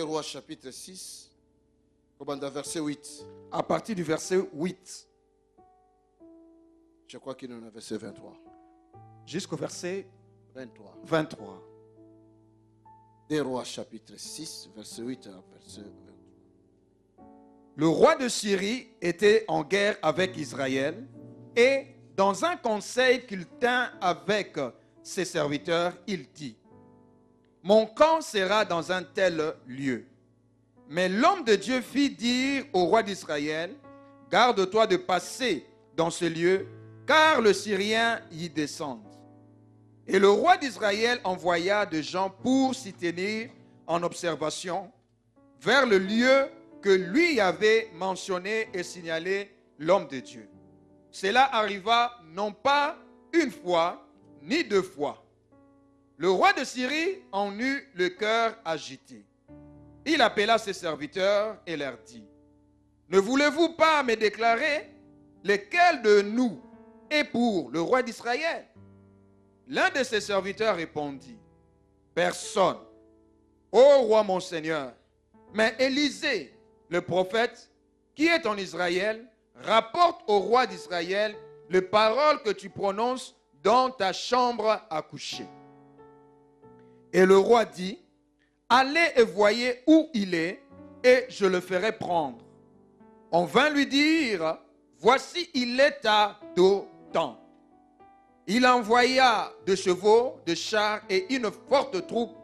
Rois chapitre 6, commandant verset 8. À partir du verset 8 Je crois qu'il en a verset 23. jusqu'au verset 23. 23. Des Rois chapitre 6, verset 8 à verset 23. Le roi de Syrie était en guerre avec Israël et dans un conseil qu'il tint avec ses serviteurs, il dit: mon camp sera dans un tel lieu. Mais l'homme de Dieu fit dire au roi d'Israël: garde-toi de passer dans ce lieu, car le Syrien y descend. Et le roi d'Israël envoya des gens pour s'y tenir en observation vers le lieu que lui avait mentionné et signalé l'homme de Dieu. Cela arriva non pas une fois, ni deux fois. Le roi de Syrie en eut le cœur agité. Il appela ses serviteurs et leur dit: ne voulez-vous pas me déclarer lequel de nous est pour le roi d'Israël? L'un de ses serviteurs répondit: personne, ô roi mon Seigneur, mais Élisée, le prophète, qui est en Israël, rapporte au roi d'Israël les paroles que tu prononces dans ta chambre à coucher. Et le roi dit: allez et voyez où il est, et je le ferai prendre. On vint lui dire: voici, il est à Dothan. Il envoya des chevaux, des chars et une forte troupe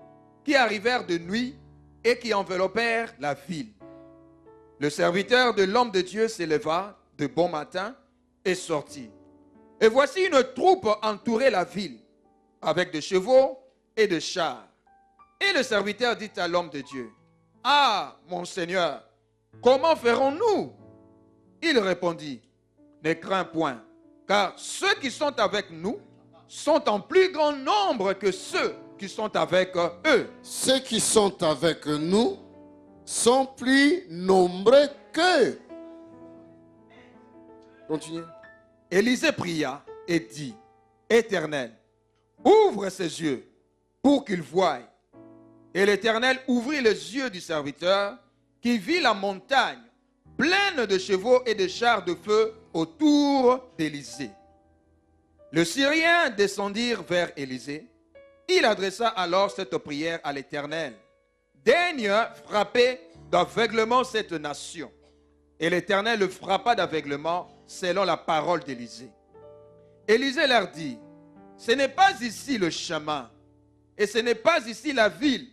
qui arrivèrent de nuit et qui enveloppèrent la ville. Le serviteur de l'homme de Dieu s'éleva de bon matin et sortit. Et voici une troupe entourait la ville avec des chevaux et des chars. Et le serviteur dit à l'homme de Dieu: ah, mon Seigneur, comment ferons-nous? Il répondit: ne crains point, car ceux qui sont avec nous sont en plus grand nombre que ceux qui sont avec eux. Ceux qui sont avec nous sont plus nombreux qu'eux. Continuez. Élisée pria et dit: Éternel, ouvre ses yeux pour qu'il voie. Et l'Éternel ouvrit les yeux du serviteur, qui vit la montagne pleine de chevaux et de chars de feu autour d'Élisée. Le Syrien descendit vers Élisée. Il adressa alors cette prière à l'Éternel: daigne frapper d'aveuglement cette nation. Et l'Éternel le frappa d'aveuglement selon la parole d'Élisée. Élisée leur dit: ce n'est pas ici le chemin, et ce n'est pas ici la ville.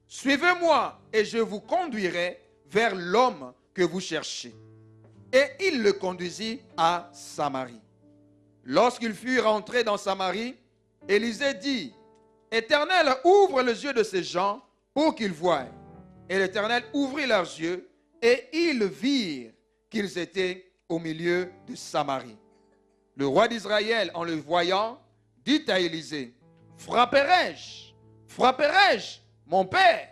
Suivez-moi et je vous conduirai vers l'homme que vous cherchez. Et il le conduisit à Samarie. Lorsqu'il fut rentré dans Samarie, Élisée dit: Éternel, ouvre les yeux de ces gens pour qu'ils voient. Et l'Éternel ouvrit leurs yeux et ils virent qu'ils étaient au milieu de Samarie. Le roi d'Israël, en le voyant, dit à Élisée: frapperai-je, mon père?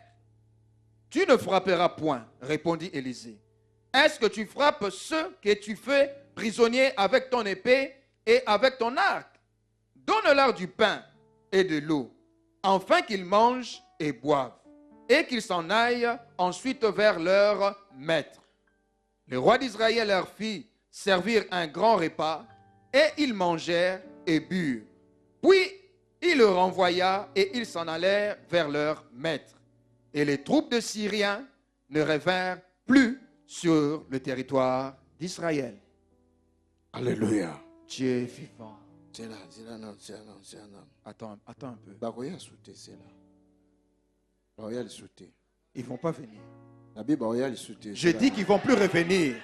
Tu ne frapperas point, répondit Élisée. Est-ce que tu frappes ceux que tu fais prisonniers avec ton épée et avec ton arc? Donne-leur du pain et de l'eau, afin qu'ils mangent et boivent, et qu'ils s'en aillent ensuite vers leur maître. Le roi d'Israël leur fit servir un grand repas, et ils mangèrent et burent. Puis il le renvoya, et ils s'en allèrent vers leur maître. Et les troupes de Syriens ne revinrent plus sur le territoire d'Israël. Alléluia. Dieu vivant. C'est là, non, c'est là. Attends un peu. Baroya sauté, c'est là. Baroya le sauté. Ils ne vont pas venir. La Bible Baroya le sauté. Je dis qu'ils ne vont plus revenir.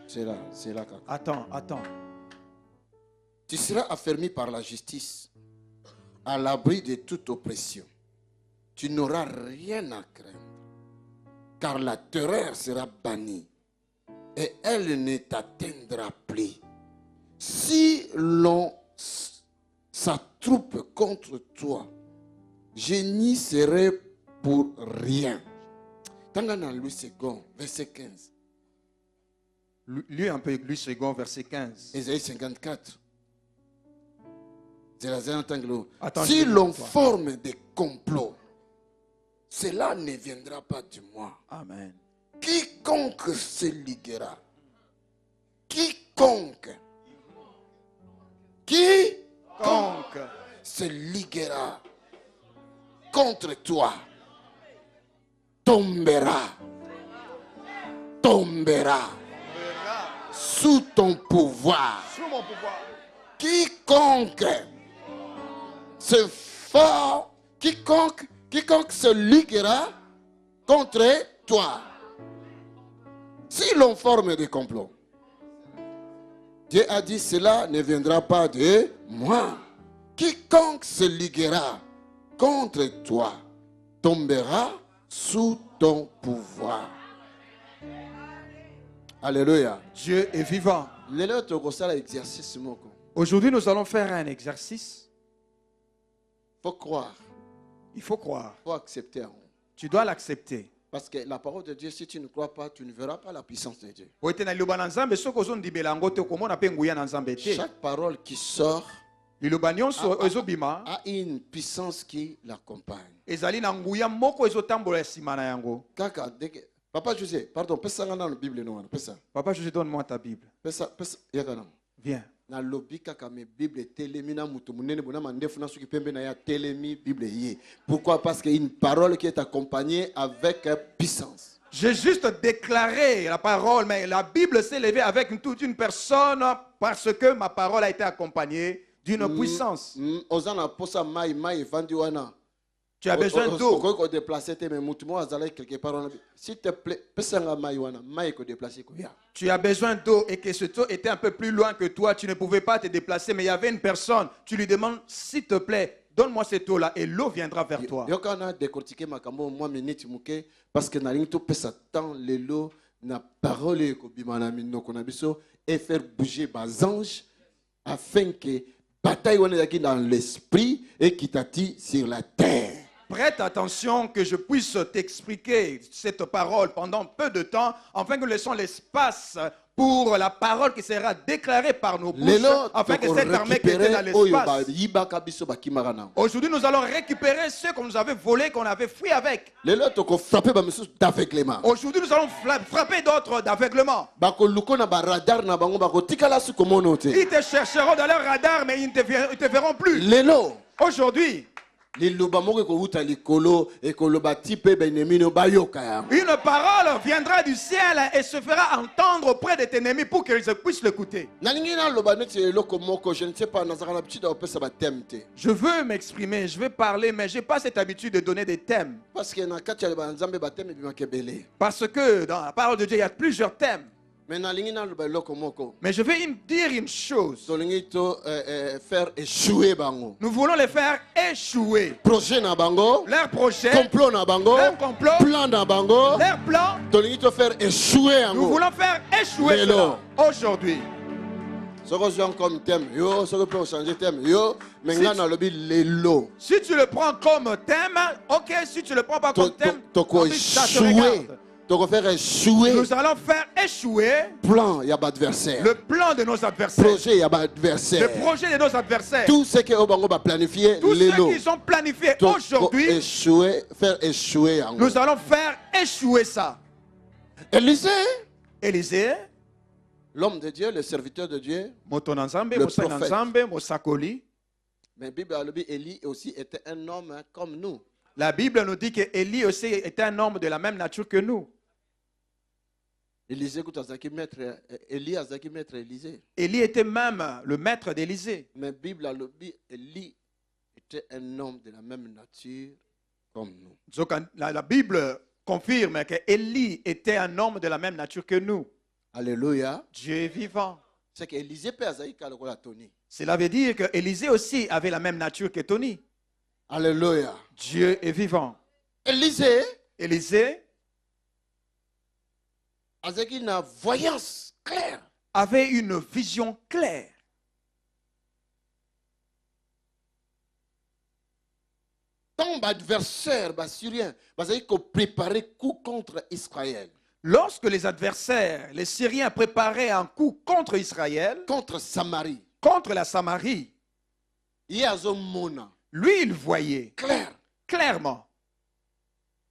C'est là, kaka. Attends. Tu seras affermi par la justice, à l'abri de toute oppression. Tu n'auras rien à craindre, car la terreur sera bannie et elle ne t'atteindra plus. Si l'on s'attroupe contre toi, je n'y serai pour rien. Tangana Louis II, verset 15. Lis un peu Louis II, verset 15. Ésaïe 54. Attends, si l'on forme des complots, cela ne viendra pas de moi. Amen. Quiconque se liguera, quiconque se liguera contre toi tombera sous ton pouvoir. Sous mon pouvoir. Quiconque se liguera contre toi. Si l'on forme des complots, Dieu a dit cela ne viendra pas de moi. Quiconque se liguera contre toi tombera sous ton pouvoir. Alléluia. Dieu est vivant. Aujourd'hui, nous allons faire un exercice. Faut croire. Il faut croire. Faut accepter. Tu dois l'accepter. Parce que la parole de Dieu, si tu ne crois pas, tu ne verras pas la puissance de Dieu. Chaque parole qui sort a une puissance qui l'accompagne. Papa José, pardon, Papa José, donne-moi ta Bible. Viens. Pourquoi? Parce qu'il y a une parole qui est accompagnée avec puissance. J'ai juste déclaré la parole, mais la Bible s'est levée avec toute une personne parce que ma parole a été accompagnée d'une puissance. Tu as besoin d'eau. S'il te plaît, tu as besoin d'eau et que cette eau était un peu plus loin que toi. Tu ne pouvais pas te déplacer, mais il y avait une personne. Tu lui demandes, s'il te plaît, donne-moi cette eau-là et l'eau viendra vers toi. Parce que na parole et faire bouger les anges afin que bataille dans l'esprit et qui t'attire sur la terre. Prête attention que je puisse t'expliquer cette parole pendant peu de temps, afin que nous laissons l'espace pour la parole qui sera déclarée par nos bouches, afin que cette armée qui était dans l'espace. Aujourd'hui, nous allons récupérer ce que nous avons volé, qu'on avait fui avec. Aujourd'hui, nous allons frapper d'autres d'aveuglement. Ils te chercheront dans leur radar, mais ils ne te verront plus. Aujourd'hui, une parole viendra du ciel et se fera entendre auprès de tes ennemis pour qu'ils puissent l'écouter. Je veux m'exprimer, je veux parler, mais je n'ai pas cette habitude de donner des thèmes. Parce que dans la parole de Dieu, il y a plusieurs thèmes. Mais je vais dire une chose. Nous voulons les faire échouer. Leur projet, leur complot, leur plan. Nous voulons faire échouer cela aujourd'hui. Si tu le prends comme thème, ok. Si tu le prends pas comme thème, ça te regarde. Nous allons faire échouer le plan de nos adversaires. Le projet de nos adversaires. Tout ce qu'ils ont planifié aujourd'hui, nous allons faire échouer ça. Élisée, l'homme de Dieu, le serviteur de Dieu, le prophète. Mais la Bible a dit Élie aussi était un homme comme nous. La Bible nous dit que Élie aussi était un homme de la même nature que nous. Élie était même le maître d'Élisée. Mais la Bible a dit Élie était un homme de la même nature comme nous. Donc, la Bible confirme que Élie était un homme de la même nature que nous. Alléluia. Dieu est vivant. C'est qu'Élisée peut avoir Tony. Cela veut dire que Élisée aussi avait la même nature que Tony. Alléluia. Dieu est vivant. Élisée avait une voyance claire. Avait une vision claire. Tant d'adversaires syriens, ils ont préparé coup contre Israël. Lorsque les adversaires, les Syriens préparaient un coup contre Israël, contre Samarie, contre la Samarie, lui il voyait clairement.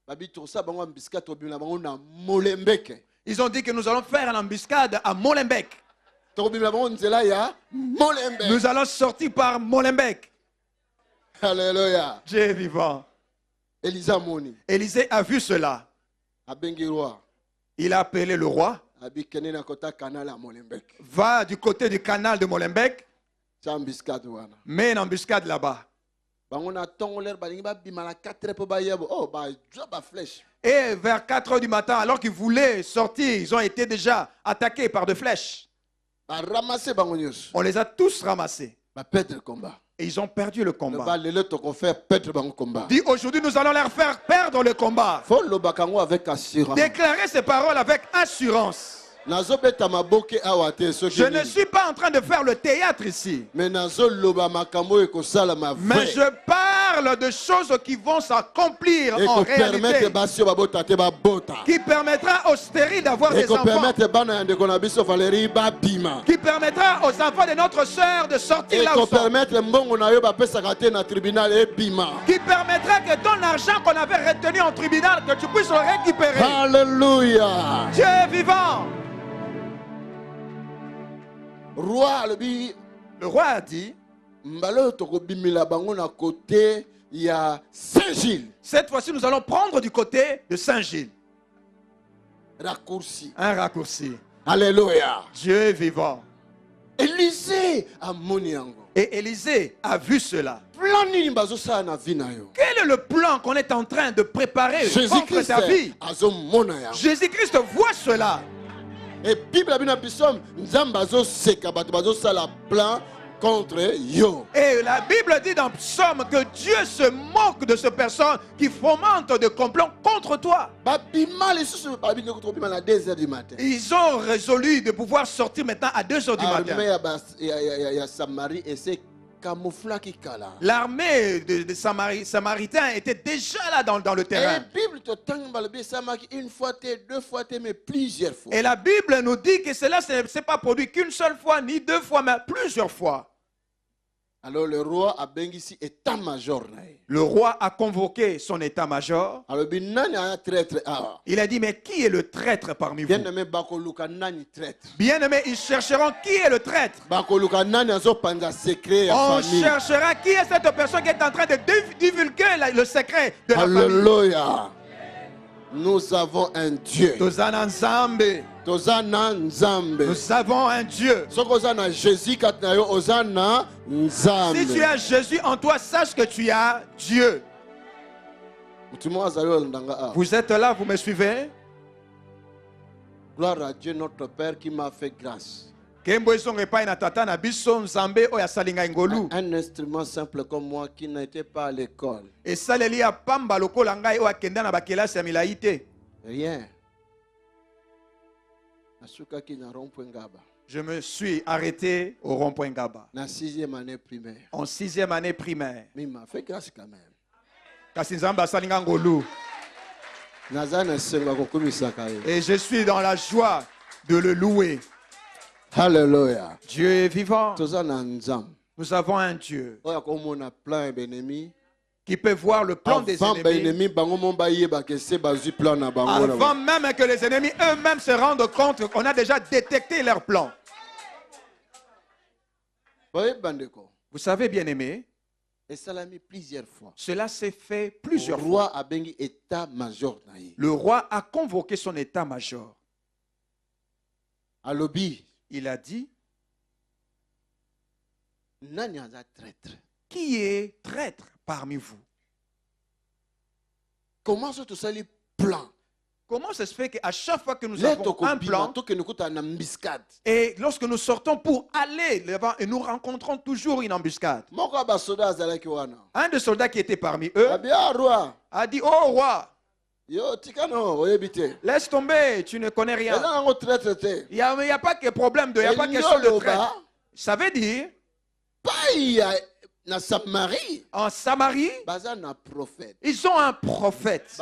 babi tosa bango mbisika tobimela bango na Molenbeek. Ils ont dit que nous allons faire une embuscade à Molenbeek. Tobimela bango nzela ya Molenbeek. Nous allons sortir par Molenbeek. Alléluia. Dieu est vivant. Elisa moni. Élisée a vu cela. Abengi roi. Il a appelé le roi. Abi kene na kota canal à Molenbeek. Va du côté du canal de Molenbeek. Sa mbisika wana. Mets une embuscade là-bas. Bango na tongo ler balingi ba bimala 4 po ba yebo. Oh ba joba flèche. Et vers 4 heures du matin, alors qu'ils voulaient sortir, ils ont été déjà attaqués par des flèches. Ba ramasser bango nyos. On les a tous ramassés. Ba perdre le combat. Et ils ont perdu le combat. Ba lelo to ko faire perdre bango combat. Dit aujourd'hui, nous allons leur faire perdre le combat. Faut lo bakango avec assurance. Déclarer ces paroles avec assurance. Je ne suis pas en train de faire le théâtre ici. Mais je parle de choses qui vont s'accomplir en réalité. Qui permettra aux stériles d'avoir des enfants. Qui permettra aux enfants de notre sœur de sortir là où sont. Qui permettra que ton argent qu'on avait retenu en tribunal, que tu puisses le récupérer. Alléluia. Dieu est vivant. Le roi a dit, cette fois-ci nous allons prendre du côté de Saint-Gilles. Un raccourci. Alléluia. Dieu est vivant. Élisée a moniango. Et Élisée a vu cela. Quel est le plan qu'on est en train de préparer contre ta vie? Jésus-Christ voit cela. Et Bible a plan contre yo. Et la Bible dit dans Psaume que Dieu se moque de ces personnes qui fomentent des complots contre toi. Ils ont résolu de pouvoir sortir maintenant à 2 heures du matin. L'armée des Samaritains était déjà là dans le terrain. Et la Bible nous dit que cela ne s'est pas produit qu'une seule fois, ni 2 fois, mais plusieurs fois. Alors le roi a bengisi état-major. Le roi a convoqué son état-major. Il a dit, mais qui est le traître parmi vous? Bien-aimés, ils chercheront qui est le traître. On cherchera qui est cette personne qui est en train de divulguer le secret de la famille. Alléluia. Nous avons un Dieu. Nous avons un Dieu. Si tu as Jésus en toi, sache que tu as Dieu. Vous êtes là, vous me suivez? Gloire à Dieu notre Père qui m'a fait grâce. Un instrument simple comme moi qui n'était pas à l'école. Rien. Je me suis arrêté au rond-point Gaba. En 6e année primaire. En 6e année primaire. Mais il m'a fait grâce quand même. Et je suis dans la joie de le louer. Alléluia. Dieu est vivant. Nous avons un Dieu qui peut voir le plan des ennemis avant même que les ennemis eux-mêmes se rendent compte qu'on a déjà détecté leur plan. Vous savez, bien-aimés, cela s'est fait plusieurs fois. Le roi a convoqué son état-major. Il a dit, qui est traître parmi vous? Comment ça se plan? Comment ça se fait qu'à chaque fois que nous avons un plan, et lorsque nous sortons pour aller là-bas, et nous rencontrons toujours une embuscade? Un des soldats qui était parmi eux a dit, oh roi, laisse tomber, tu ne connais rien. Il n'y a pas de problème, il n'y a pas de question de traite. Ça veut dire, en Samarie, ils ont un prophète.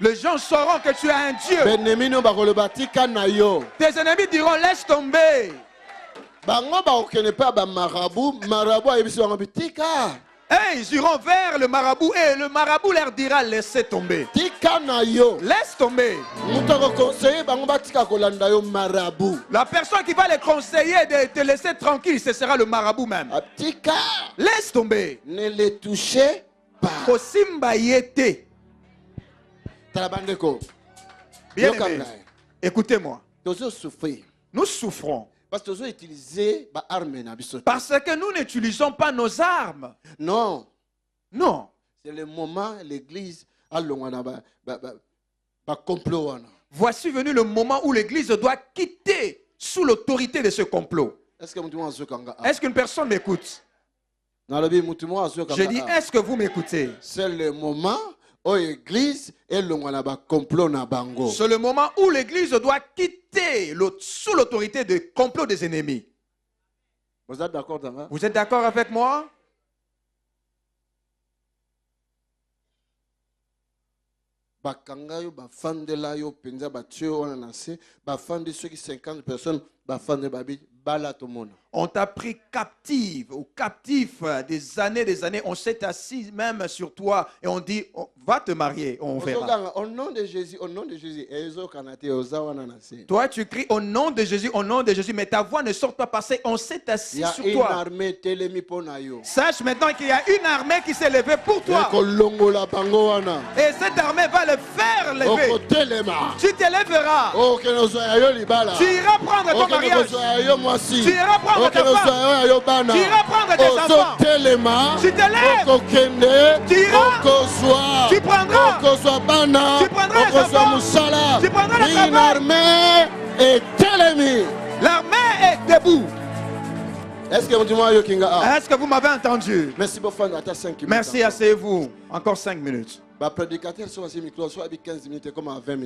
Les gens sauront que tu as un Dieu. Tes ennemis diront, laisse tomber. Et ils iront vers le marabout et le marabout leur dira laissez tomber. Tika na yo. Laisse tomber. Mutako conseiller bango batika kolanda yo marabout. La personne qui va les conseiller de te laisser tranquille, ce sera le marabout même. Tika. Laisse tomber. Ne les touchez pas. Kosimba yete. Talabandeko. Bien aimé, écoutez-moi. Tozo souffrir. Nous souffrons. Parce que tozo utiliser ba arme na biso. Parce que nous n'utilisons pas nos armes. Non. Non. C'est le moment l'église a longwana ba complot wana. Voici venu le moment où l'église doit quitter sous l'autorité de ce complot. Est-ce que mutumo azokanga? Est-ce qu'une personne m'écoute? Nalobi mutumo azokanga. Je dis, est-ce que vous m'écoutez? C'est le moment où l'église est longwana ba complot na bango. C'est le moment où l'église doit quitter sous l'autorité du complot des ennemis. Vous êtes d'accord dans? Vous êtes d'accord avec moi? Bakanga yo bafandela yo penza batio wana na se bafandi ceux qui 50 personnes bafande babi bala to mona. On t'a pris captive ou captif des années. On s'est assis même sur toi et on dit va te marier, on verra. Au nom de Jésus, au nom de Jésus. Toi tu cries au nom de Jésus, mais ta voix ne sort pas parce qu'on s'est assis sur toi. Il y a une armée télémi pour nayo. Sache maintenant qu'il y a une armée qui s'est levée pour toi. Et cette armée va le faire lever. Tu te lèveras. Tu iras prendre ton mariage. Tu iras prendre ta femme. Tu iras prendre tes enfants. Tu te lèves. Tu iras. Tu prendras. Tu prendras les enfants. Tu prendras le travail. Une armée est télémi. L'armée est debout. Est-ce que vous m'avez entendu? Merci beaucoup. 5 minutes. Merci, asseyez-vous. Encore 5 minutes.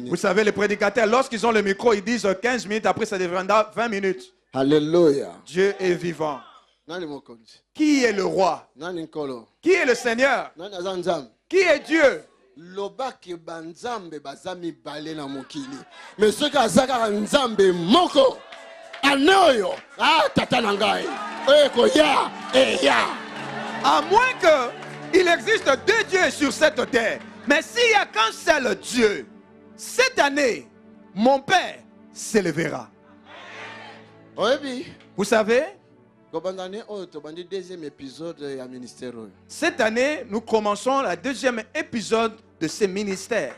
Vous savez, les prédicateurs, lorsqu'ils ont le micro, ils disent 15 minutes, après ça deviendra 20 minutes. Alléluia. Dieu est vivant. Qui est le roi? Qui est le Seigneur? Qui est Dieu? Lobaki banzambe bazami balé na mokili. Mais ce kazaka nzambe moko anoyo tata nangai. Eko ya ya. À moins que il existe deux dieux sur cette terre. Mais s'il y a qu'un seul Dieu, cette année, mon Père s'élèvera. Vous savez, cette année, nous commençons le deuxième épisode de ce ministère.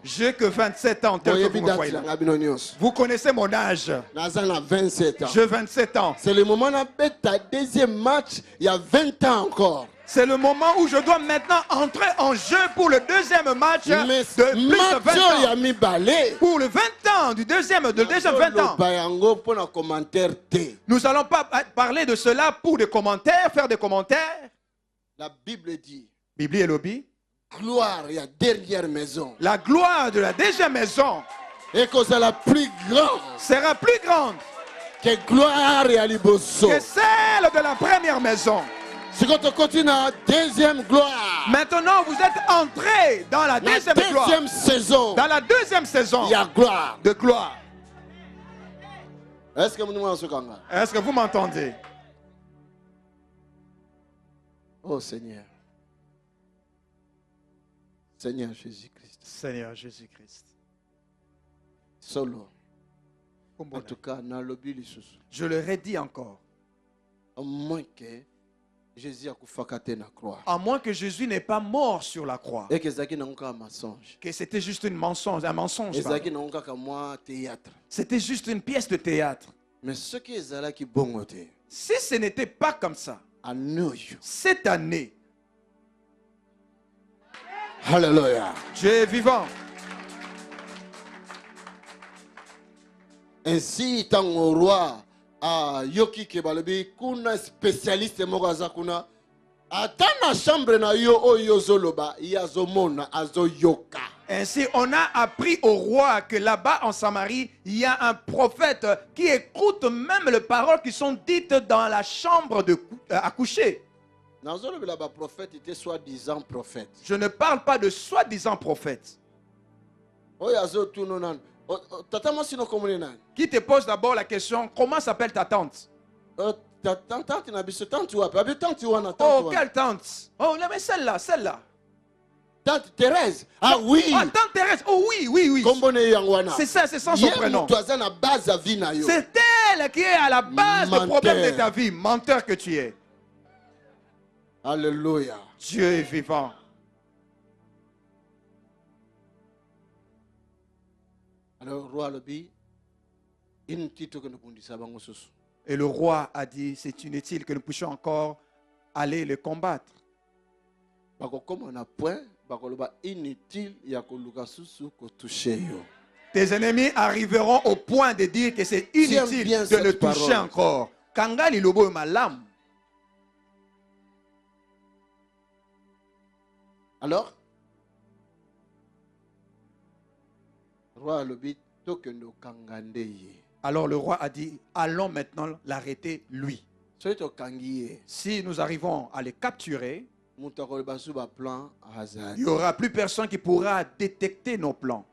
J'ai que 27 ans. Vous connaissez mon âge. J'ai 27 ans. C'est le moment de ta deuxième match. Il y a 20 ans encore. C'est le moment où je dois maintenant entrer en jeu pour le deuxième match de plus de 20 ans. Pour le 20 ans, du deuxième 20 ans. Nous n'allons pas parler de cela pour des commentaires, faire des commentaires. La Bible dit. Bible et lobby. Gloire, il y a dernière maison. La gloire de la deuxième maison. Et que c'est la plus grande. Sera plus grande. Que gloire et aliboso. Que celle de la première maison. Si on continue à deuxième gloire. Maintenant, vous êtes entrés dans la deuxième gloire. Saison. Dans la deuxième saison. Il y a gloire. De gloire. Est-ce que vous m'entendez? Oh Seigneur. Seigneur Jésus-Christ. Seigneur Jésus-Christ. Solo. En tout cas, dans le but, je le redis encore. À moins que Jésus à moins que Jésus n'est pas mort sur la croix. Et que c'était juste un mensonge. C'était juste une pièce de théâtre. Mais ce qui est qui bon. Si ce n'était pas comme ça, cette année, Alléluia. Dieu est vivant. Ainsi, tant au roi, yoki kebalebi, kuna spécialiste mogaza kuna, atana chambre na yo oyozoloba, yazomona azoyoka. Ainsi, on a appris au roi que là-bas en Samarie, il y a un prophète qui écoute même les paroles qui sont dites dans la chambre à coucher. Je ne parle pas de soi-disant prophète. Qui te pose d'abord la question, comment s'appelle ta tante? tante na biso tante wapi? Abi tante wana tante Oh, wana. quelle tante? Oh, non, mais celle-là, celle-là. Tante Thérèse. Ah oui. Oh, tante Thérèse. Oh oui, oui, oui. Kombo ne yango wana. C'est ça, c'est sans son Ye prénom. mutu aza na base à vie na yo. C'est elle qui est à la base du problème de ta vie. Menteur que tu es. Alléluia. Dieu est vivant. Alors roi lobi inutile que nous bundisa bango susu. Et le roi a dit, c'est inutile que nous puissions encore aller le combattre. Bako comme on a point, bako loba inutile ya koluka susu ko toucher yo. Tes ennemis arriveront au point de dire que c'est Tiens inutile bien de le cette toucher parole. encore. Kangali lobo malam. Alors roi lobi tokendo kangande ye. Alors le roi a dit, allons maintenant l'arrêter lui. Soki tokangi ye. Si nous arrivons à les capturer, Mutu akoloba su ba plan il azali. n'y aura plus personne qui pourra détecter nos plans.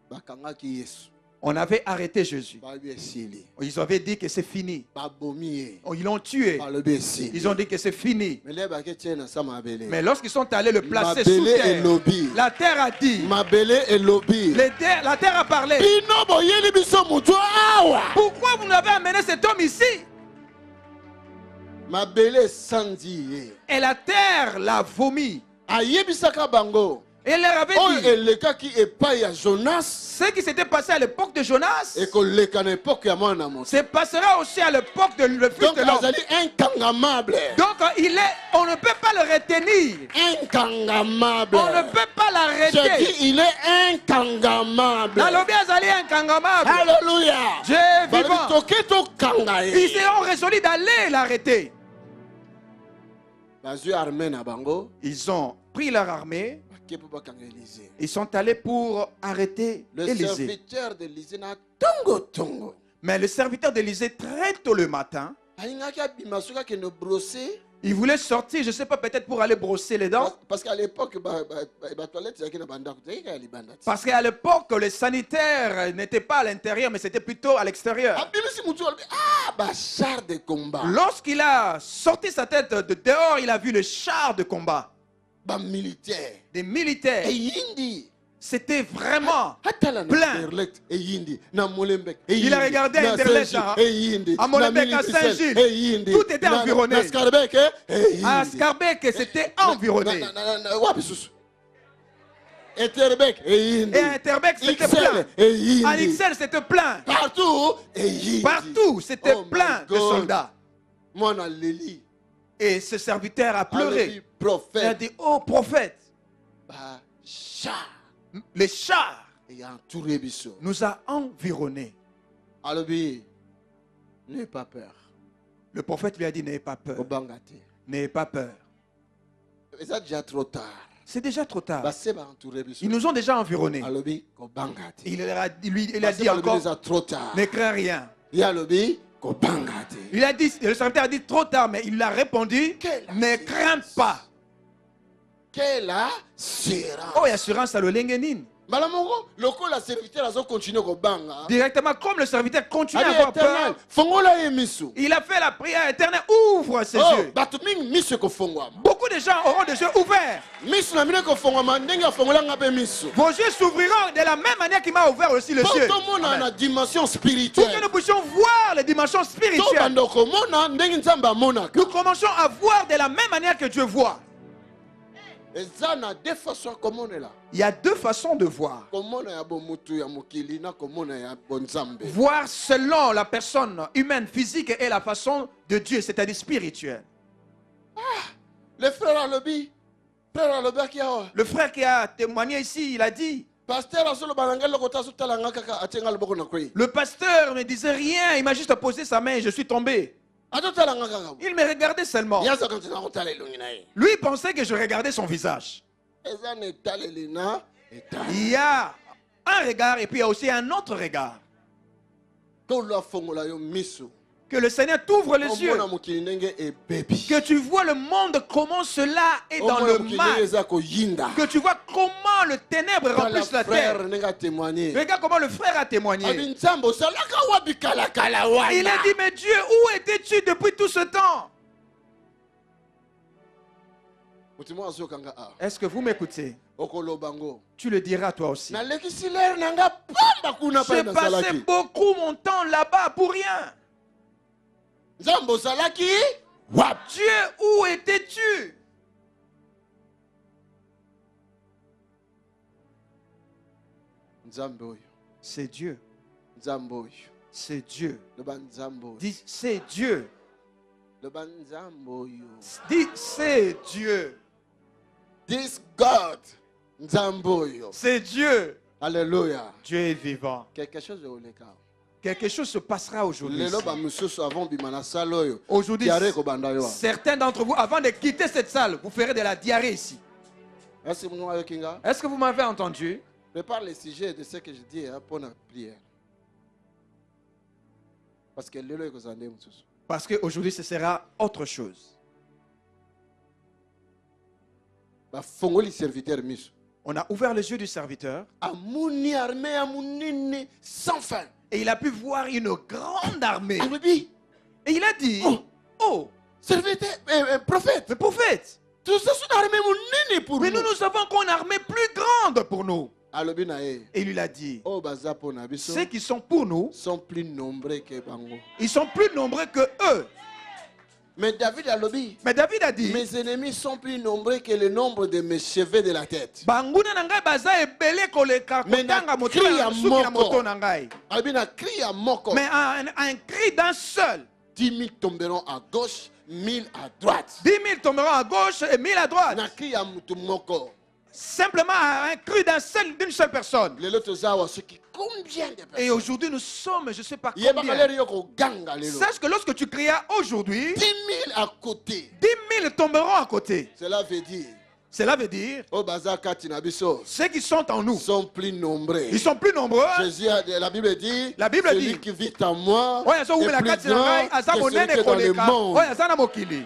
Bakangaki Yesu. On avait arrêté Jésus. Babi esili. Ils avaient dit que c'est fini. Babomi ye. Ils l'ont tué. Balobi esili. Ils ont dit que c'est fini. Mais les baké tiena sa mabele. Mais lorsqu'ils sont allés le placer sous Mabele et terre, lobby. la terre a dit, Mabele et lobby. la terre a parlé. Bino boyeli biso mutu awa. Pourquoi vous n'avez amené cet homme ici? Mabele sandi ye. Et la terre l'a vomi. Ayebisaka bango. Et leur avait Oyo dit, elekaki epai ya Jonas. ce qui s'était passé à l'époque de Jonas, Ekoleka na époque ya mwana moto. se passera aussi à l'époque de le fils Donc de l'homme. azali inkangamable. Donc on ne peut pas le retenir. Inkangamable. On ne peut pas J'ai l'arrêter. dit il est inkangamable. Nalobi azali inkangamable. Alléluia. Dieu est Balobi vivant. toke tokanga ye. Ils seront résolus d'aller l'arrêter. Bazui armée na bango. Ils ont pris leur armée. Bakepo bakanga Élysée. Ils sont allés pour arrêter Le Élisée. serviteur d'Élysée na tongo tongo. Mais le serviteur d'Élisée, très tôt le matin, Alingaki abima soki akende brosser. il voulait sortir, je ne sais pas, peut-être pour aller brosser les dents. Parce qu'à l'époque, ba toilette ezalaki na bandako ezalaki kaka libanda ti. Parce qu'à l'époque, les sanitaires n'étaient pas à l'intérieur, mais c'était plutôt à l'extérieur. Abimisi mutu alobi char de combat. Lorsqu'il a sorti sa tête de dehors, il a vu le char de combat. Ba militaire. Des militaires. Eyindi. C'était vraiment Hatala na plein. Derlect eyindi na Molenbeek. Il a regardé à Internet, hein. Eyindi. À Molenbeek, na à Militicel, Saint-Gilles. eyindi. Tout était Na- environné. Na Scarbeck, eyindi. À Scarbeck, c'était environné. Wapi susu. Eterbeek, eyindi. Et à Interbeck, c'était XL, plein. eyindi. À Ixelles, c'était plein. Partout, eyindi. Partout, c'était Oh my plein de God. soldats. Mwana leli. Et ce serviteur a Alobi pleuré. Il a prophète. dit, oh prophète, Ba char. les chars Et entouré biso. nous a environnés. Alobi, n'aie pas peur. Le prophète lui a dit, n'ayez pas peur. Obangate. N'ayez pas peur. Mais c'est déjà trop tard. C'est déjà trop tard. Bah, c'est entouré biso. Ils nous ont déjà environnés. Alobi, kobangate. Il a dit Bah, encore, c'est trop tard. ne crains rien. Yalobi, kobangate. Il a dit, le serviteur a dit trop tard, mais il a répondu, Quelle ne crains pas. Quelle assurance. Oh, et assurance à le lengenin. Malamongo, lokola serviteur azo continue kobanga. Directement, comme le serviteur continue à Allez, avoir éternel, peur, fongola ye misu. il a fait la prière éternelle, ouvre ses Oh, yeux. bato mingi misu kofongwama. Beaucoup de gens auront des yeux ouverts. Misu na mine kofongwama ndenge afongolanga pe misu. Vos yeux s'ouvriront de la même manière qu'il m'a ouvert aussi les Po yeux. tomona Amen. na dimension Pour que spirituelle. nous puissions voir les dimensions To spirituelles. bando komona ndenge nzambe amonaka. Nous commençons à voir de la même manière que Dieu voit. Eza na deux façons komonela. Il y a deux façons de voir. Komona ya bomutu ya mokili na komona ya bonzambe. Voir selon la personne humaine, physique et la façon de Dieu, c'est-à-dire spirituelle. Le frère alobi. Frère alobi akiawa. Le frère qui a témoigné ici, il a dit, Pasteur asolo balanga lokota sutalanga kaka atenga loboko na koi. le pasteur ne disait rien, il m'a juste posé sa main et je suis tombé. Atotalanga kaka. Il me regardait seulement. Yaza kantina kotala elongi na ye. Lui pensait que je regardais son visage. Eza na etaleli na etaleli. Il y a un regard et puis il y a aussi un autre regard. Kolo afongola yo miso. Que le Seigneur t'ouvre les yeux. Omona mokili ndenge ebebi. Que tu vois le monde comment cela est dans Omona le mokili mal. ndenge eza koyinda. Que tu vois comment le ténèbre Voilà, remplisse la frère terre. ndenge atémoigné. Regarde comment le frère a témoigné. Abi nzambe osalaka wapi kala kala wana. Il a dit, mais Dieu, où étais-tu depuis tout ce temps? Mutima azokanga a. Est-ce que vous m'écoutez? Okolobango. Tu le diras toi aussi. Nalekisi lere nanga pamba kuna pa J'ai na passé salaki. beaucoup mon temps là-bas pour rien. Nzambe osalaki wapi. Dieu, où étais-tu? Nzambe oyo. C'est Dieu. Nzambe oyo. C'est Dieu. Loba nzambe oyo. Dis, c'est Dieu. Loba nzambe oyo. Dis, c'est Dieu. This God. Nzambe oyo. C'est Dieu. Alléluia. Dieu est vivant. Quelque chose de oleka. Quelque chose se passera aujourd'hui. Lelo ba mususu avant bimana sala oyo. Aujourd'hui, Diarrhée ko banda yo. certains d'entre vous, avant de quitter cette salle, vous ferez de la diarrhée ici. Est-ce que vous m'avez kinga? Est-ce que vous m'avez entendu? Prépare le sujet de ce que je dis pour la prière. Parce que lelo ko zande mususu. Parce qu'aujourd'hui, ce sera autre chose. Ba fongoli serviteur miso. On a ouvert les yeux du serviteur Amouni armée amounini sans fin. et il a pu voir une grande armée. Alobi. Et il a dit, oh, Serviteur, prophète. le prophète, Tout ça c'est une armée mounini pour mais nous. nous savons qu'on a une armée plus grande pour nous. Alobi na e. Et il lui a dit, Oh baza po na biso. ceux qui sont pour nous, Sont plus nombreux que bango. ils sont plus nombreux que eux. Mais David alobi. Mais David a dit, Mes ennemis sont plus nombreux que le nombre de mes cheveux de la tête. banguna na ngai baza ebele koleka Mais na kotanga moto cri na ya suki na moko. moto na ngai. Alobi na cri à moko. Mais un cri d'un seul. 10 000 tomberont à gauche, 1000 à droite. 10 000 tomberont à gauche et 1000 à droite. Na cri à mutu moko. Simplement un cri d'une seule personne. Lelo tozawa ce qui combien de Et personnes. aujourd'hui, nous sommes, je ne sais pas Yeba combien. kalere yoko ganga lelo. Sache que lorsque tu crias aujourd'hui, 10 000 à côté. 10 000 tomberont à côté. Cela veut dire, Cela veut dire, oh bazaka tinabiso ceux qui sont en nous, sont plus nombreux. ils sont plus nombreux. Jésus la Bible dit, La Bible celui dit, qui vit en moi oyo aza est umela plus kati na grand ngai aza que celui qui monene est dans le koleka monde. oyo aza na mokili.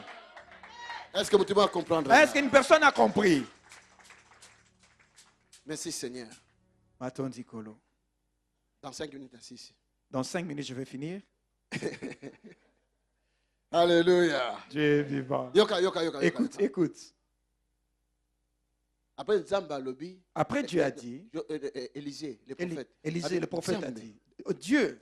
Est-ce que tu vas comprendre? Est-ce qu'une personne a compris? Merci Seigneur. Matondi Kolo. Dans 5 minutes assis. Dans 5 minutes, je vais finir. Alléluia. Dieu est vivant. Yoka, yoka, yoka. Écoute, yoka. écoute. Après Nzamba Lobi, Après, Dieu a dit, Élisée, le prophète. Élisée, le prophète, a Nzambe, dit, oh, Dieu,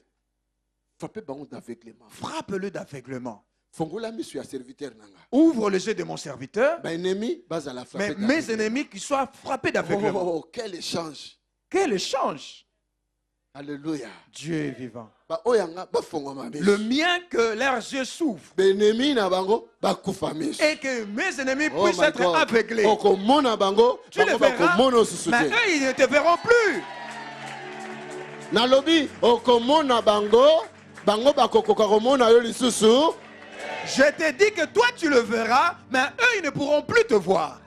frappez bango d'aveuglement. frappe-le d'aveuglement. Fongola misu ya serviteur nanga. Ouvre les yeux de mon serviteur, Ba ennemi basa la mais frapper. mes ennemis qui soient frappés d'aveuglement. Oh, quel échange. Quel échange! Alléluia. Dieu est vivant. Ba oyanga ba fongoma misu. Le mien que leurs yeux s'ouvrent Ba ennemi na bango ba kufa misu. et que mes ennemis Oh puissent my être God. aveuglés. Okomona bango, Tu le bango ba verras, komona osusu mais te. eux, ils ne te verront plus. Nalobi okomona bango, bango bakokoka komona yo lisusu. Je te dis que toi, tu le verras, mais eux, ils ne pourront plus te voir.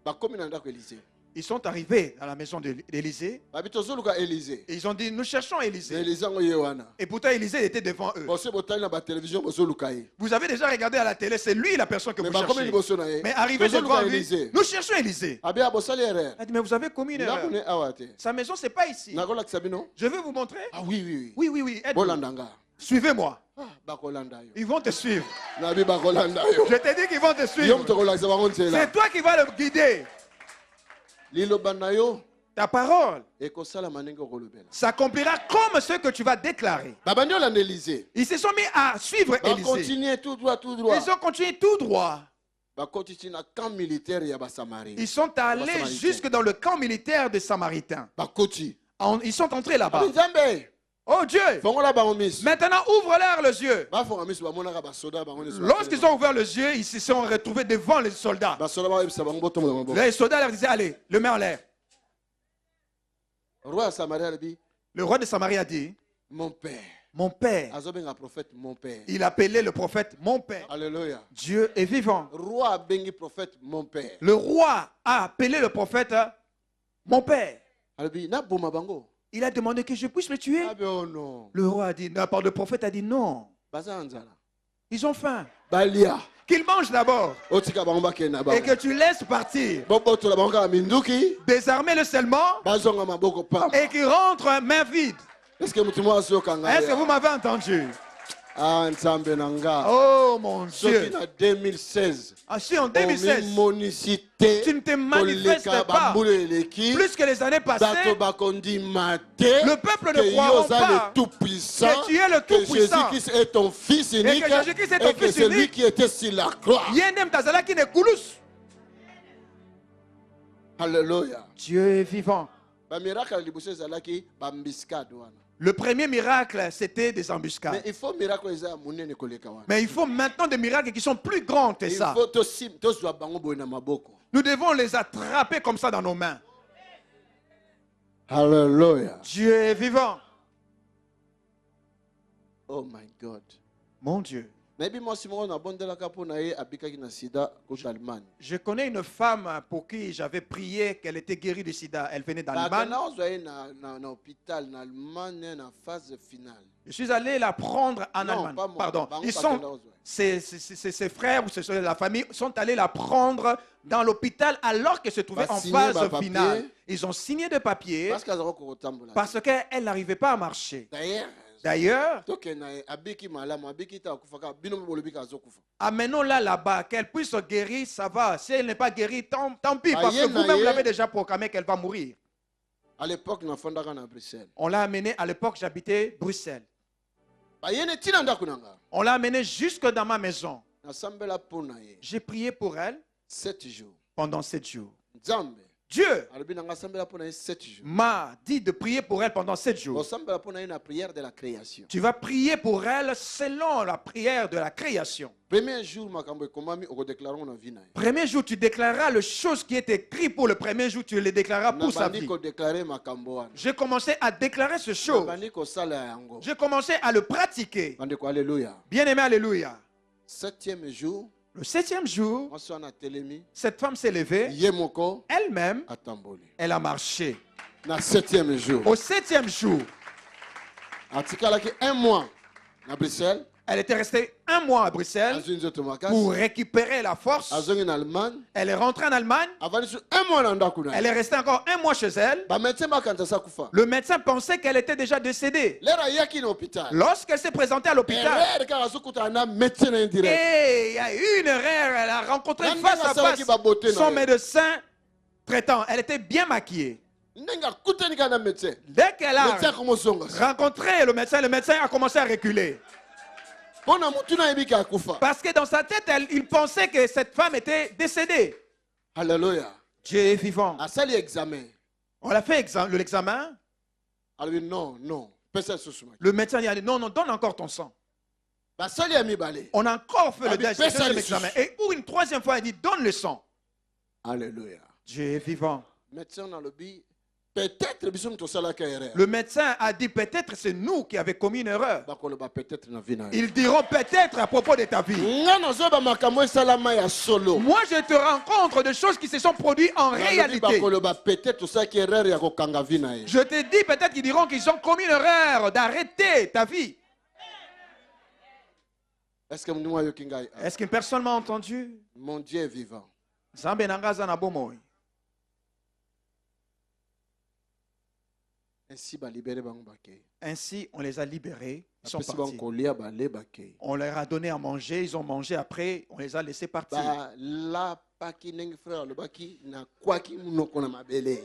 Bakomi na ndako Élisée. Ils sont arrivés à la maison d'Élysée Babi tozoluka Élisée. et ils ont dit, nous cherchons Élysée. Élisée ngo ye wana. Et pourtant, Élysée était devant eux. Bose botali na ba télévision bozoluka ye. Vous avez déjà regardé à la télé, c'est lui la personne que Mais vous bakomi cherchez. liboso na ye. Mais arrivé devant Tozoluka lui, Élisée. nous cherchons Élysée. Abi abosali erreur. Elle a dit, mais vous avez commis une erreur. Nakone awate. Sa maison, c'est pas ici. Nakolakisa bino? Je vais vous montrer. Ah oui oui oui. Oui, oui, oui. aide-nous. Bolandanga. Suivez-moi. Ah bakolanda yo. Ils vont te suivre. Nabi bakolanda yo. Je te dis qu'ils vont te Yo suivre. mtokolakisa bango nzela. C'est toi qui vas le guider. Liloba na yo Ta parole ekosala manenge okolobela. s'accomplira comme ce que tu vas déclarer. Babandi olanda Élisée. Ils se sont mis à suivre Ba Élysée. continuer tout droit tout droit. Ils ont continué tout droit. Bakotisi na camp militaire ya ba Samarie. Ils sont allés Samaritains. jusque dans le camp militaire des Samaritains. Bakoti. Ils sont entrés là-bas. Abi Nzambe. Oh Dieu! Fongola bango misu. Maintenant, ouvre-leur les yeux. Ba fonga misu ba monaka ba soda bango nesu. Lorsqu'ils ont ouvert les yeux, ils se sont retrouvés devant les soldats. ba soda ba ebisa bango botomo bango. Les soldats leur disaient, allez, le mets en l'air. Roi ya Samarie abi Le roi de Samarie a dit, mon père. mon père. Azobenga prophète mon père. Il appelait le prophète mon père. Alléluia. Dieu est vivant. Roi abengi prophète mon père. Le roi a appelé le prophète mon père. alobi na boma bango. Il a demandé que je puisse le tuer. Ah ben oh non. Le roi a dit, non, le prophète a dit non. Baza nzala. Ils ont faim. Balia. Qu'ils mangent d'abord. Otika bango bakena bango. Et que tu laisses partir. Bobo to la bango ka minduki. Désarmez-le seulement. Bazonga maboko pam. Et qu'il rentre main vide. Est-ce que mutumo aso kanga? Est-ce que vous m'avez entendu? Ah nzambe nanga. Oh mon Soki Dieu. na 2016. Ah, si en 2016, Monicité. tu ne te manifestes pas plus que les années passées, le peuple ne croira pas que tu es le Tout-Puissant. Que Jésus-Christ est ton Fils unique Et que Jésus-Christ est ton et que Fils c'est lui unique. qui était sur la croix. Yenem tazala ki ne kulus. Alléluia. Dieu est vivant. Ba miracle liboso ezalaki ba mbiscade wana. Le premier miracle, c'était des Mais embuscades. il faut miracle eza munene koleka wana. Mais il faut maintenant des miracles qui sont plus grands que Il ça. faut tozwa bango boye na maboko. Nous devons les attraper comme ça dans nos mains. Alléluia. Dieu est vivant. Oh my God. Mon Dieu. Nayebi mwasi moko na bondelaka mpo na ye abikaki na sida kota Allemagne. Je connais une femme pour qui j'avais prié qu'elle était guérie du sida. Elle venait d'Allemagne. Bakana ozwa ye na hôpital na Allemagne na phase finale. Je suis allé la prendre en Non, Allemagne. pas moi. Pardon. Bango Ils bakenda sont, ozwa. ses frères ou la famille sont allés la prendre dans l'hôpital alors qu'elle se trouvait Bah, en signer phase bah, papier. finale. Ils ont signé des papiers Parce qu'elle a kotambola. parce qu'elle n'arrivait pas à marcher. D'ailleurs, D'ailleurs, abiki malamu abiki ta kufaka bino bolobika azokufa. amenons-la là-bas, qu'elle puisse guérir, ça va. Si elle n'est pas guérie, tant pis, Bah, parce que yé na vous-même yé. l'avez déjà proclamé qu'elle va mourir. À l'époque na fondaka na Bruxelles. On l'a amenée, à l'époque, j'habitais Bruxelles. Ba yene tina ndako nanga. On l'a amenée jusque dans ma maison. Na sambela pona ye. J'ai prié pour elle 7 jours. pendant 7 jours. Nzambe. Dieu Alobi nanga sambela pona ye 7 jours. m'a dit de prier pour elle pendant 7 jours. Bo sambela pona ye na prière de la création. Tu vas prier pour elle selon la prière de la création. Premier jour makambo ekomami okodéclarer na vie na ye. Premier jour, tu déclareras les choses qui est écrit pour le premier jour, tu les déclareras Na pour sa bandi vie. kodéclarer makambo wana. J'ai commencé à déclarer ce Na chose. bandi kosala yango. J'ai commencé à le pratiquer. Bandeko alléluia. Bien-aimé, alléluia. 7e jour, Le 7e jour, mwasi wana telemi, cette femme s'est levée. ye moko Elle-même, atamboli. elle a marché. Na 7e jour. Au 7e jour, Atikalaki 1 mois na Bruxelles. elle était restée 1 mois à Bruxelles Azwi nzoto makasi. pour récupérer la force. Azongi na Allemagne. Elle est rentrée en Allemagne. Avandi sur 1 mois na ndako na Elle ye. est restée encore 1 mois chez elle. Ba médecin bakanta sa kufa. Le médecin pensait qu'elle était déjà décédée. Lera ayaki na hôpital. Lorsqu'elle s'est présentée à l'hôpital, Erreur kaka azokuta na médecin na indirect. et il y a eu une erreur, elle a rencontré Nani face à asalaki ba beauté face na son ye. médecin traitant. Elle était bien maquillée. Ndenge akutani kaka na médecin. Dès qu'elle a Médecin akomozonga. rencontré le médecin a commencé à reculer. Mpona mutu nayebi ke akufa. Parce que dans sa tête, il pensait que cette femme était décédée. Alléluia. Dieu est vivant. Asali examen. On a fait l'examen. Alobi non, non. Pesa lisusu maki. Le médecin dit non, non, donne encore ton sang. Basali ya mibale. On a encore fait Ah, le mais personne deuxième ne examen. suit. Et pour une troisième fois, il dit donne le sang. Alléluia. Dieu est vivant. Médecin nalobi peut-être biso tosalaka erreur. Le médecin a dit peut-être c'est nous qui avons commis une erreur. Bakoloba peut-être na vie na ye. Ils diront peut-être à propos de ta vie. Nga nazoba makambo esalama ya solo. Moi, je te rencontre de choses qui se sont produites en Nalobi réalité. bakoloba peut-être tosalaki erreur ya kokanga vie na ye. Je te dis peut-être qu'ils diront qu'ils ont commis une erreur d'arrêter ta vie. Est-ce que mungu ayoki ngai? Est-ce qu'une personne m'a entendu? Mon Dieu est vivant. Nzambe na nga aza na bomoi. Ainsi ba libéré bango bakei. Ainsi, on les a libérés. Ils sont Apesi partis. bango kolia bale bakei. On leur a donné à manger. Ils ont mangé après. On les a laissés partir. Ba la paki ndenge frère alobaki na kwaki munoko na mabele.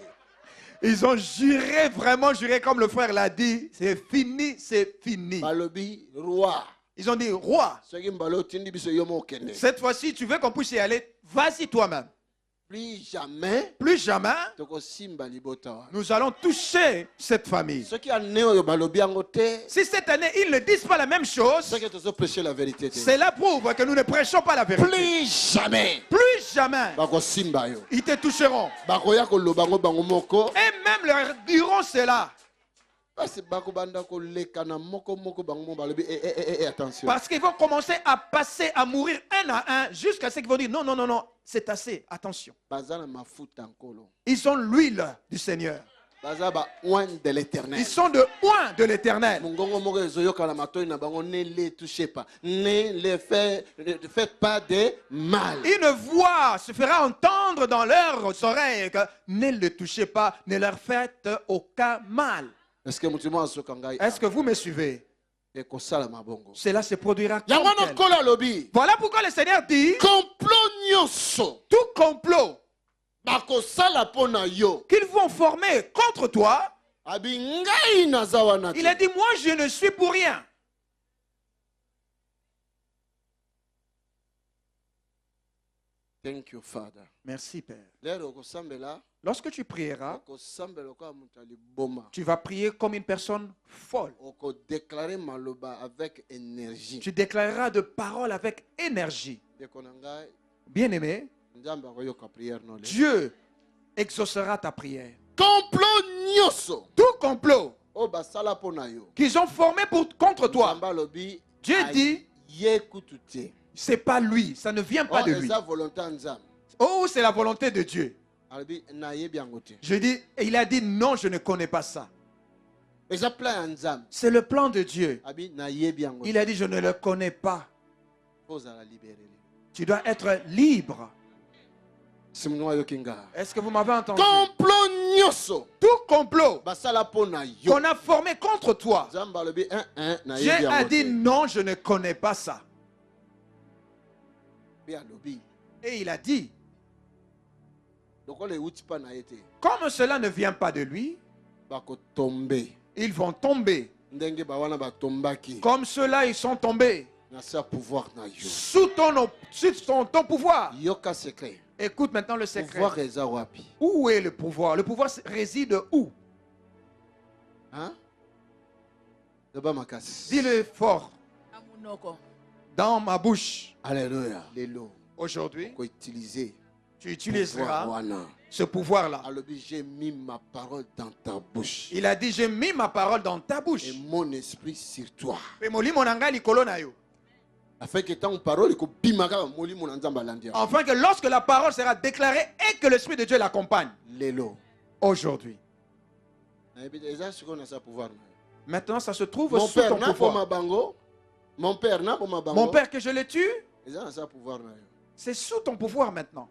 Ils ont juré, vraiment juré, comme le frère l'a dit. C'est fini, c'est fini. Balobi roi. Ils ont dit, roi, Soki mbalo tindi biso yo mo kende. cette fois-ci, tu veux qu'on puisse y aller, vas-y toi-même. Plus jamais Plus jamais, toko simba libota. nous allons toucher cette famille. Soki ane oyo balobi yango te. Si cette année, ils ne disent pas la même chose, Soki tozo prêcher la vérité te. cela prouve que nous ne prêchons pas la vérité. Plus jamais. Plus jamais, Bako simba yo. ils te toucheront. Bakoya koloba ngo bango moko. Et même leur diront cela. Parce bako banda ko leka na moko moko bango mo balobi attention. Parce qu'ils vont commencer à passer, à mourir un à un, jusqu'à ce qu'ils vont dire, non, non, non, non, c'est assez, attention. Bazana mafuta nkolo. Ils ont l'huile du Seigneur. baza ba oin de l'éternel. Ils sont de oint de l'Éternel. Mungongo moko ezoyoka na matoi na bango, ne les touchez pas. Ne faites pas de mal. Une voix se fera entendre dans leurs oreilles que ne les touchez pas, ne leur faites aucun mal. Est-ce que mutumo asoka ngai? Est-ce que vous me suivez? E kosala mabongo. Cela se produira comme Yango tel. na kola lobi. Voilà pourquoi le Seigneur dit, Complot nyonso tout complot bakosala pona yo. qu'ils vont former contre toi, Abi ngai naza wana te. il a dit, moi je ne suis pour rien. Thank you, Father. Merci Père. Lero okosambela, Lorsque tu prieras, okosambela kwa mutu aliboma. tu vas prier comme une personne folle. Okodéclarer maloba avec énergie. Tu déclareras de paroles avec énergie. Ndeko na ngai, Bien-aimé, Nzambe akoyoka prière no le. Dieu exaucera ta prière. Complot nyonso Tout complot o basala pona yo. qu'ils ont formé contre toi, Nzambe alobi, Dieu dit, ye kutu te. c'est pas lui, ça ne vient pas Oh, de lui. eza volonté ya Nzambe. Oh, c'est la volonté de Dieu. Alobi na yebi yango te. Je dis, et il a dit, non, je ne connais pas ça. Eza plan ya Nzambe. C'est le plan de Dieu. Abi na yebi yango te. Il a dit, je ne le connais pas. Ozala libéré. Tu dois être libre. Simuno yoki nga. Est-ce que vous m'avez entendu? Complot nyonso Tout complot basala pona yo. qu'on a formé contre toi, Nzambe alobi na Dieu yebi a yango dit, te. non, je ne connais pas ça. Bi alobi. Et il a dit, Lokola euti pa na ye te. comme cela ne vient pas de lui, Bakotombe. ils vont tomber. Ndenge ba wana batombaki. Comme ceux-là, ils sont tombés Na sa pouvoir na yo. sous ton pouvoir. Yoka secret. Écoute maintenant le secret. Pouvoir eza wapi? Où est le pouvoir? Le pouvoir réside où? Hein? Deba makasi. Dis-le fort. Amunoko. Dans ma bouche. Alléluia. Lelo. Aujourd'hui, Ko utiliser. tu utiliseras pouvoir wana. ce pouvoir-là. Alobi, j'ai mis ma parole dans ta bouche. Il a dit, j'ai mis ma parole dans ta Et bouche. mon esprit sur toi. Pe molimo na ngai likolo na yo. Afin que ton parole ko bimaka molimo na Nzambe alandi. Afin que lorsque la parole sera déclarée et que l'Esprit de Dieu l'accompagne. Lelo. Aujourd'hui. Na yebi eza siko na sa pouvoir na yo. Maintenant, ça se trouve Mon sous ton père na po pouvoir. mabango. Mon père na po mabango. Mon père que je le tue, Eza na sa pouvoir na yo. c'est sous ton pouvoir maintenant.